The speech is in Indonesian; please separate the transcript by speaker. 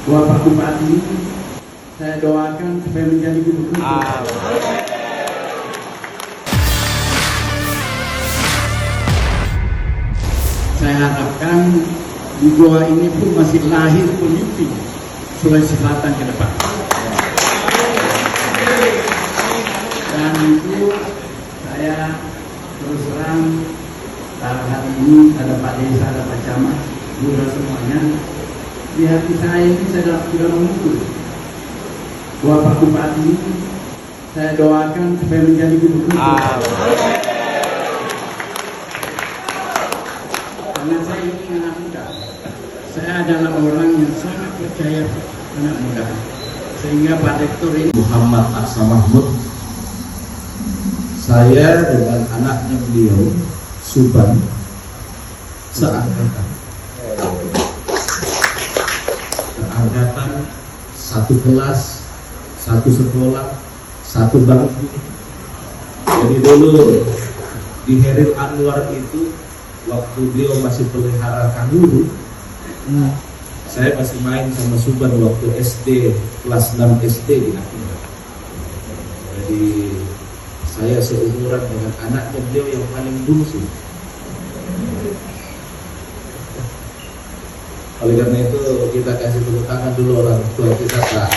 Speaker 1: Bapak Bupati, saya doakan supaya menjadi gubernur. Saya harapkan di Goa ini pun masih lahir pemimpin Sulawesi Selatan ke depan. Dan itu saya terus terang hari ini ada Pak Desa, ada Pak Camat, lurah semuanya. Di hati saya ini saya sudah mengukur Bapak Bupati, saya doakan supaya menjadi gubernur. Karena saya ini anak muda, saya adalah orang yang sangat percaya anak muda, sehingga Pak Rektor ini
Speaker 2: Muhammad Aksa Mahmud, saya dengan anaknya beliau Suban seangkatan, satu kelas, satu sekolah, satu bangku. Jadi dulu di Herin Anwar itu, waktu beliau masih pelihara kanguru, saya masih main sama Suban waktu SD, kelas 6 SD di Natuna. Jadi saya seumuran dengan anaknya beliau yang paling bungsu. Oleh karena itu kita kasih tepuk tangan dulu orang tua kita, Pak.